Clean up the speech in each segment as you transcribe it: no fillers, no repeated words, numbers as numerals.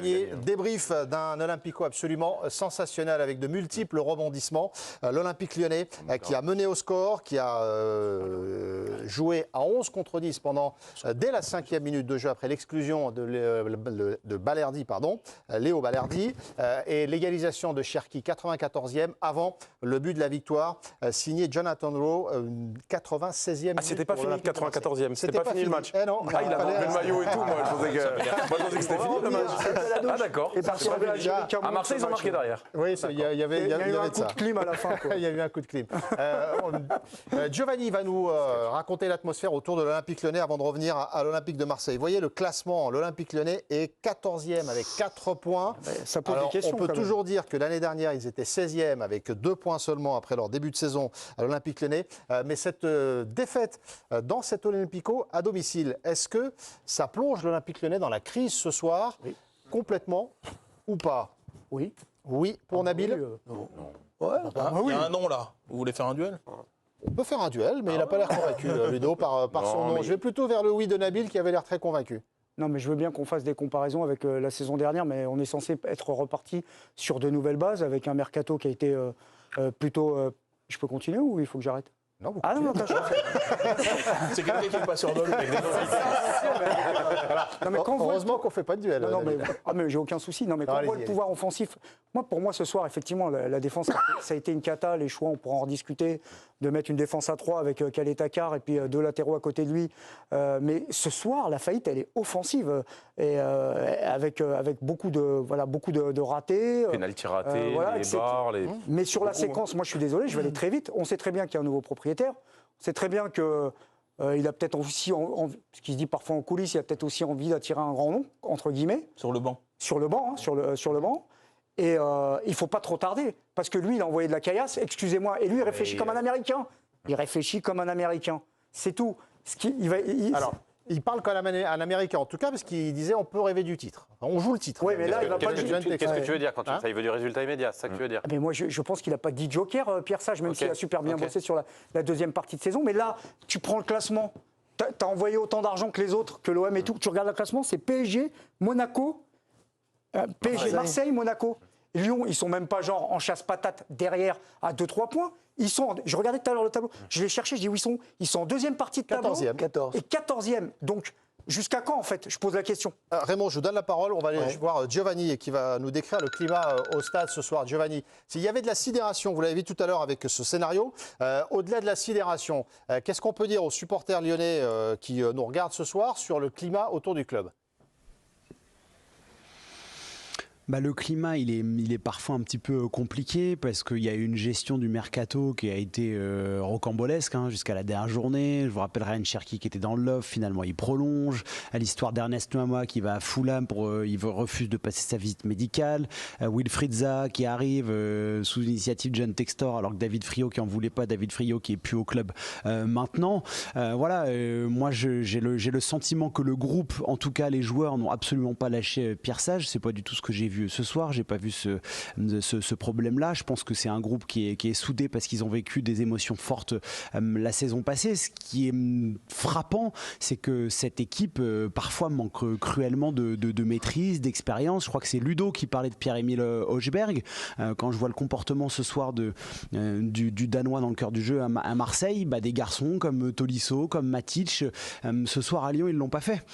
Débrief d'un Olympico absolument sensationnel avec de multiples rebondissements. L'Olympique lyonnais qui a mené au score, qui a joué à 11 contre 10 dès la 5e minute de jeu après l'exclusion de Balerdi, Léo Balerdi, et l'égalisation de Cherki 94e avant le but de la victoire signé Jonathan Rowe 96e minute. Ah, c'était pas fini le 94e, c'était pas fini le match. Eh non, il a enlevé le maillot et tout, moi je pensais que c'était fini le match. Ah d'accord. À Marseille, ils ont marqué derrière. Oui, il y avait un coup de clim à la fin. Il y a eu un coup de clim. Giovanni va nous raconter l'atmosphère autour de l'Olympique Lyonnais avant de revenir à l'Olympique de Marseille. Vous voyez le classement, l'Olympique Lyonnais est 14e avec 4 points. Ça pose des questions. On peut toujours dire que l'année dernière, ils étaient 16e avec 2 points seulement après leur début de saison à l'Olympique Lyonnais. Mais cette défaite dans cet Olympico à domicile, est-ce que ça plonge l'Olympique Lyonnais dans la crise ce soir, complètement ou pas? Oui. Oui, pour Nabil Non. Ouais, Il y a un nom là. Vous voulez faire un duel? On peut faire un duel, mais il n'a pas l'air convaincu, Ludo, par son nom. Je vais plutôt vers le oui de Nabil qui avait l'air très convaincu. Non, mais je veux bien qu'on fasse des comparaisons avec la saison dernière, mais on est censé être reparti sur de nouvelles bases avec un mercato qui a été plutôt... Je peux continuer ou il faut que j'arrête? Non, vous non, C'est quelqu'un qui n'est pas sur Dol. Heureusement qu'on ne fait pas de duel. Non, mais j'ai aucun souci. Non, mais quand on voit le pouvoir offensif, pour moi, ce soir, effectivement, la défense, ça a été une cata. Les choix, on pourra en rediscuter, de mettre une défense à 3 avec Calais Takar et puis 2 latéraux à côté de lui. Mais ce soir, la faillite, elle est offensive. Et avec beaucoup de ratés. Pénalty raté, les barres. Mais sur la séquence, moi, je suis désolé, je vais aller très vite. On sait très bien qu'il y a un nouveau propriétaire. On sait très bien que... il a peut-être aussi, ce qui se dit parfois en coulisses, il a peut-être aussi envie d'attirer un grand nom, entre guillemets. Sur le banc. Sur le banc, sur le banc. Et il ne faut pas trop tarder, parce que lui, il a envoyé de la caillasse, excusez-moi, et lui, il réfléchit comme un Américain. Il réfléchit comme un Américain. C'est tout. Alors, il parle comme un Américain, en tout cas, parce qu'il disait on peut rêver du titre. On joue le titre. Oui, mais là, il va pas dire. Qu'est-ce que tu veux dire quand tu dis ça? Il veut du résultat immédiat, c'est ça que tu veux dire? Mais moi, je pense qu'il n'a pas dit joker, Pierre Sage, même s'il a super bien bossé sur la deuxième partie de saison. Mais là, tu prends le classement. Tu as envoyé autant d'argent que les autres, que l'OM et tout. Tu regardes le classement, c'est PSG, Monaco, Marseille, Monaco. Lyon, ils sont même pas genre en chasse-patate derrière à 2-3 points. Je regardais tout à l'heure le tableau, je l'ai cherché, je dis où ils sont. Ils sont en deuxième partie de tableau. 14e. Et 14e. Donc, jusqu'à quand en fait? Je pose la question. Raymond, je vous donne la parole. On va aller voir Giovanni qui va nous décrire le climat au stade ce soir. Giovanni, s'il y avait de la sidération, vous l'avez vu tout à l'heure avec ce scénario, au-delà de la sidération, qu'est-ce qu'on peut dire aux supporters lyonnais qui nous regardent ce soir sur le climat autour du club? Le climat, il est parfois un petit peu compliqué parce qu'il y a eu une gestion du mercato qui a été rocambolesque jusqu'à la dernière journée. Je vous rappellerai Ryan Cherki qui était dans le loft, finalement il prolonge. À l'histoire d'Ernest Noama qui va à Fulham, il refuse de passer sa visite médicale. Wilfried Zaha qui arrive sous l'initiative de John Textor alors que David Friot qui en voulait pas, David Friot qui est plus au club maintenant. Moi j'ai le sentiment que le groupe, en tout cas les joueurs, n'ont absolument pas lâché Pierre Sage. C'est pas du tout ce que j'ai vu ce soir, j'ai pas vu ce problème-là. Je pense que c'est un groupe qui est soudé parce qu'ils ont vécu des émotions fortes la saison passée. Ce qui est frappant, c'est que cette équipe parfois manque cruellement de maîtrise, d'expérience. Je crois que c'est Ludo qui parlait de Pierre-Emile Hochberg. Quand je vois le comportement ce soir du Danois dans le cœur du jeu à Marseille, des garçons comme Tolisso, comme Matic, ce soir à Lyon, ils l'ont pas fait.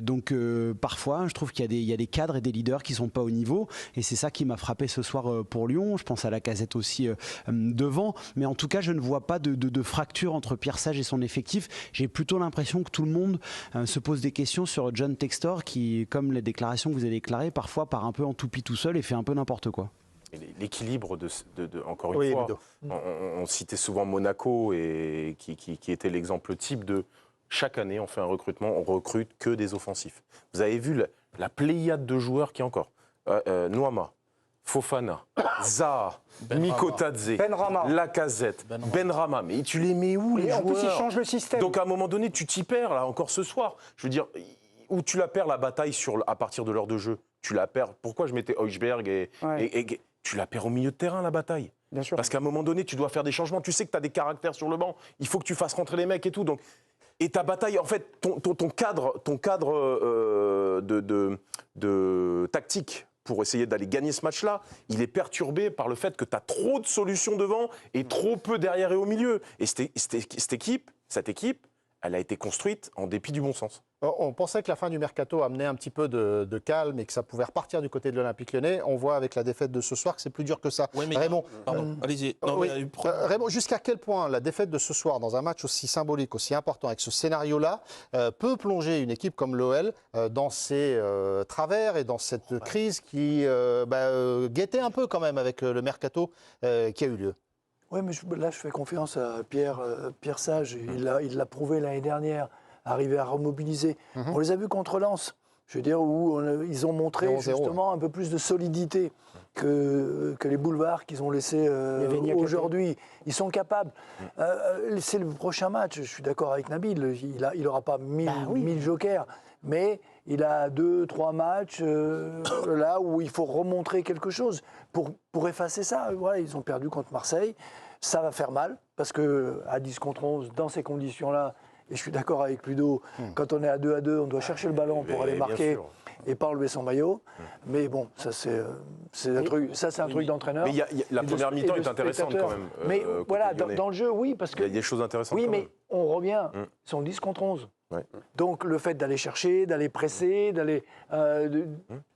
Donc parfois, je trouve qu'il y a des cadres et des leaders qui sont pas au niveau, et c'est ça qui m'a frappé ce soir pour Lyon. Je pense à Lacazette aussi devant, mais en tout cas je ne vois pas de fracture entre Pierre Sage et son effectif. J'ai plutôt l'impression que tout le monde se pose des questions sur John Textor qui, comme les déclarations que vous avez déclarées, parfois part un peu en toupie tout seul et fait un peu n'importe quoi. L'équilibre encore une fois, on citait souvent Monaco et qui était l'exemple type de chaque année on fait un recrutement, on recrute que des offensifs. Vous avez vu la pléiade de joueurs qui est encore Noama, Fofana, Zaha, Mikotadze, Lacazette, Benrahma. Mais tu les mets où les joueurs? En plus, ils changent le système. Donc à un moment donné, tu t'y perds, là, encore ce soir. Je veux dire, où tu la perds la bataille à partir de l'heure de jeu. Tu la perds. Pourquoi je mettais Hochberg et tu la perds au milieu de terrain, la bataille. Bien sûr. Parce qu'à un moment donné, tu dois faire des changements. Tu sais que tu as des caractères sur le banc. Il faut que tu fasses rentrer les mecs et tout. Donc, Et ta bataille, en fait, ton cadre de tactique pour essayer d'aller gagner ce match-là, il est perturbé par le fait que tu as trop de solutions devant et trop peu derrière et au milieu. Et cette équipe, elle a été construite en dépit du bon sens. On pensait que la fin du mercato amenait un petit peu de calme et que ça pouvait repartir du côté de l'Olympique Lyonnais. On voit avec la défaite de ce soir que c'est plus dur que ça. Oui, mais Raymond, pardon, allez-y. Non, oui, mais, Raymond, jusqu'à quel point la défaite de ce soir dans un match aussi symbolique, aussi important, avec ce scénario-là, peut plonger une équipe comme l'OL dans ses travers et dans cette crise qui guettait un peu quand même avec le mercato qui a eu lieu? Oui, mais là, je fais confiance à Pierre Sage. Il l'a prouvé l'année dernière, arrivé à remobiliser. On les a vus contre Lens, je veux dire, où ils ont montré justement un peu plus de solidité que les boulevards qu'ils ont laissés aujourd'hui. Ils sont capables. C'est le prochain match, je suis d'accord avec Nabil, il n'aura pas 1000 jokers, mais il a 2-3 matchs là où il faut remontrer quelque chose pour effacer ça. Voilà, ils ont perdu contre Marseille. Ça va faire mal, parce qu'à 10 contre 11, dans ces conditions-là, et je suis d'accord avec Ludo, quand on est à 2-2, on doit chercher le ballon pour aller marquer et pas enlever son maillot. Mais bon, ça c'est un truc d'entraîneur. Mais la première mi-temps est intéressante quand même. Mais voilà, dans le jeu, oui, parce que... Il y a des choses intéressantes. Oui, mais on revient, ils sont 10 contre 11. Ouais. Donc le fait d'aller chercher, d'aller presser, d'aller...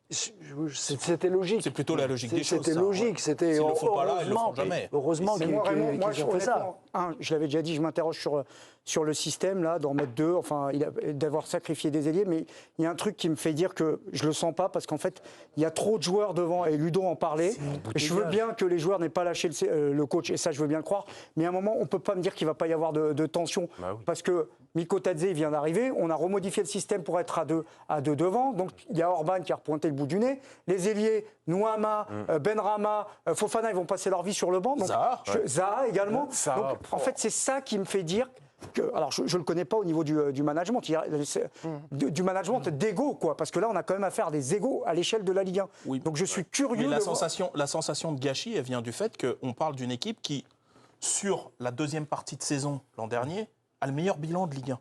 c'était logique. C'est plutôt la logique des choses. C'était logique. S'ils ne le font pas là, ils ne le feront jamais. Heureusement qu'ils ont fait ça. Je l'avais déjà dit, je m'interroge sur le système, là, d'en mettre 2, enfin, d'avoir sacrifié des ailiers, mais il y a un truc qui me fait dire que je ne le sens pas, parce qu'en fait, il y a trop de joueurs devant, et Ludo en parlait. Je veux bien que les joueurs n'aient pas lâché le coach, et ça, je veux bien le croire, mais à un moment, on ne peut pas me dire qu'il ne va pas y avoir de tension, parce que Miko Tadze vient d'arriver, on a remodifié le système pour être à deux devant, donc il y a Orban qui a repointé le bout du nez, les ailiers, Nouama, Benrahma, Fofana, ils vont passer leur vie sur le banc, donc Zaha également. Donc, en fait, c'est ça qui me fait dire alors, je ne le connais pas au niveau du management, du management d'ego, quoi, parce que là, on a quand même affaire à des égos à l'échelle de la Ligue 1. Oui. Donc, je suis curieux. Mais la sensation de gâchis, elle vient du fait qu'on parle d'une équipe qui, sur la deuxième partie de saison l'an dernier, a le meilleur bilan de Ligue 1,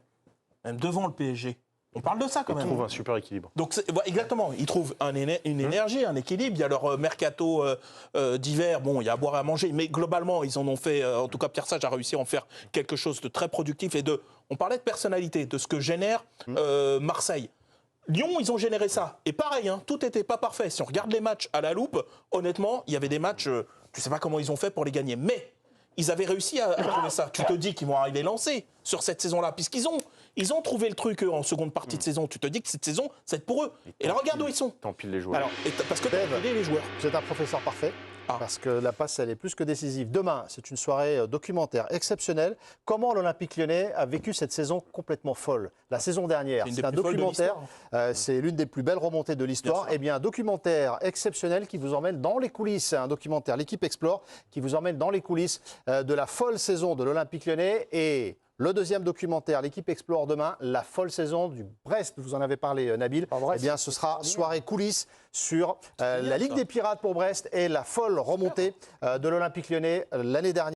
même devant le PSG. On parle de ça quand même. Ils trouvent un super équilibre. Donc exactement, ils trouvent une énergie, un équilibre. Il y a leur mercato d'hiver, bon, il y a à boire et à manger, mais globalement, ils en ont fait, en tout cas Pierre Sage a réussi à en faire quelque chose de très productif on parlait de personnalité, de ce que génère Marseille. Lyon, ils ont généré ça. Et pareil, tout n'était pas parfait. Si on regarde les matchs à la loupe, honnêtement, il y avait des matchs, je ne sais pas comment ils ont fait pour les gagner, mais ils avaient réussi à trouver ça. Tu te dis qu'ils vont arriver lancés sur cette saison-là, puisqu'ils ont trouvé le truc en seconde partie de saison. Tu te dis que cette saison, c'est pour eux. Et là, regarde où ils sont. T'empiles les joueurs. Alors, parce que t'empiles les joueurs. Vous êtes un professeur parfait. Parce que la passe, elle est plus que décisive. Demain, c'est une soirée documentaire exceptionnelle. Comment l'Olympique Lyonnais a vécu cette saison complètement folle? La saison dernière, c'est un documentaire. C'est l'une des plus belles remontées de l'histoire. Eh bien, un documentaire exceptionnel qui vous emmène dans les coulisses. Un documentaire, l'équipe Explore, qui vous emmène dans les coulisses de la folle saison de l'Olympique Lyonnais. Et le deuxième documentaire, l'équipe Explore demain, la folle saison du Brest. Vous en avez parlé, Nabil. Eh bien, ce sera soirée coulisses sur la Ligue des Pirates pour Brest et la folle remontée de l'Olympique Lyonnais l'année dernière.